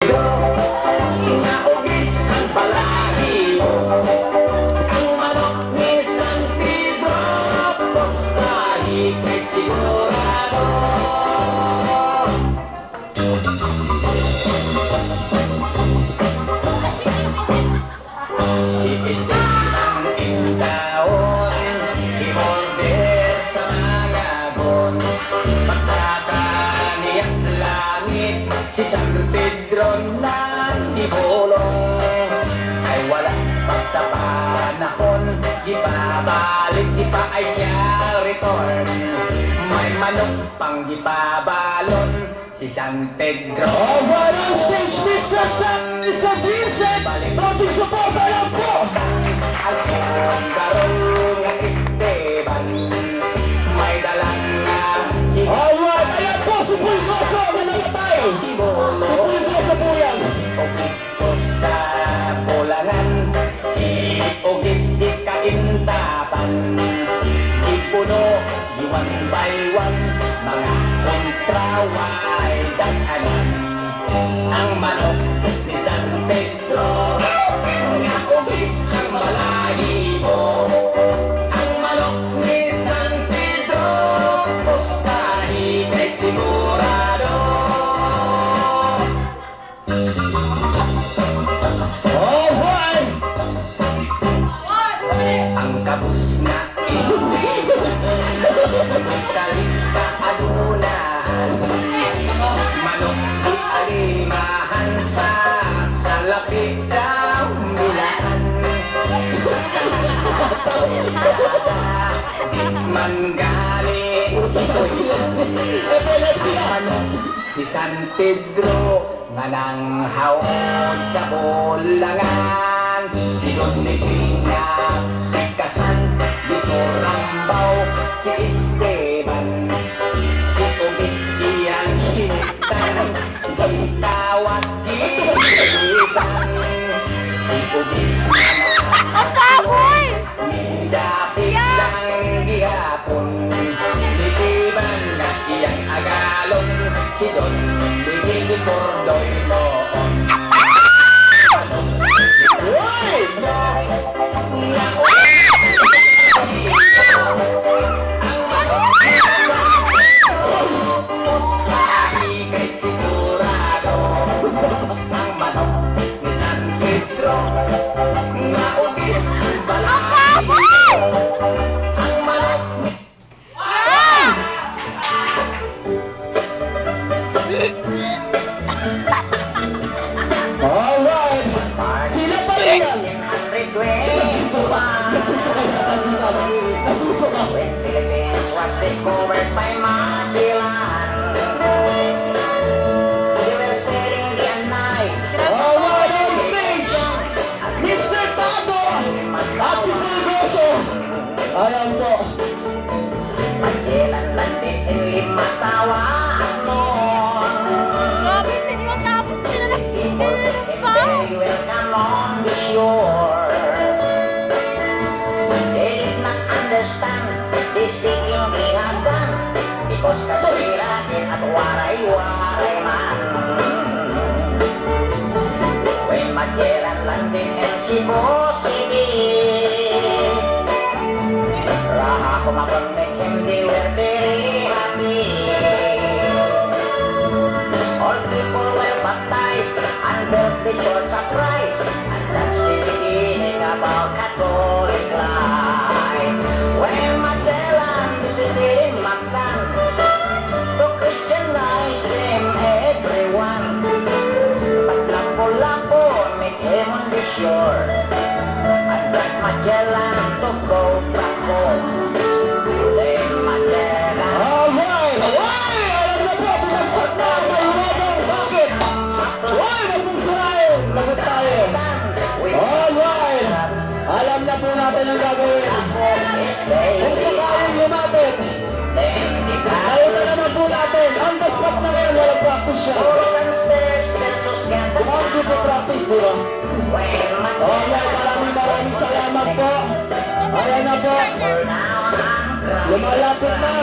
Pedro, nga ugis ang balahibo. Ang manok ni San Pedro, postahi kay sigurado. Si Esteban Indaon, i-order sa mga bons. Pagsaka niya sa langit, si San Pedro na ibulong. Ay wala pa sa panahon, di pa balik, di pa ay siya return. May manok pang di pa balon, si San Pedro. Alright, on stage, Mr. Sam, Mr. Vincent, ating suporta lang po. Ang siyang garong ng Esteban, may dalang na Alright, ayan po, si Pulgoso, nanangatay. Si Pulgoso po yan. Ogito sa pulangan, si Ogis di kaintapan. Di puno, di one by one, mga kontraway daghanan. Ang manok ni San Pedro, nga ugis ang balahibo. Ang manok ni San Pedro, postahi kay sigurado. Alright. Ang kabus na kalita adunahan, manok di alimahan sa lapit daw milaan. Sa ulitada di man galing ito'y manok ni San Pedro nga nang hawod sa bulangan. Si Don Negrina, Pikasan, Bisorambaw, si Esteban, si Ogis iyang sinitan, Gitawat Gilisan, si Ogis Ang baboy! Nidapit lang gihapon, Nitiban na iyang agalon, si Don Bigil Cordoy noon. Alright. Sila pa rin yan. Nasusuka. When Philippines was discovered by Magellan, they were sailing day and night. Alright, on stage, Mr. Tato at si Pulgoso. Ayan po. Magellan landed in Limasawa at noon. Grabe, sino tapos sila People nagpipil pa? they welcome on the shore. They did not understand this thing yung ginagawa, because kasiratin at waray-waray man. When Magellan landed in Cebu City, Raha kumapag him, they were very happy. All people were baptized under the Church of Christ, and that's the beginning of our Catholic life. When Magellan visited Mactan to Christianize them everyone, but Lapu-Lapu met him on the shore, and that Magellan to go back home. Then Magellan Alright. Why? Alam na po, binagsak na ang maliwagang bakit. Why? Nagpungsurahin. Lagot tayo. Alright. Alam na po natin ang gagawin. Kung sakaling lumapit, ayaw na naman po natin. On the spot na ngayon, walang practice siya. Kumangki po practice, di ba? Alright, maraming salamat po. Ayan na po. Lumalapit na.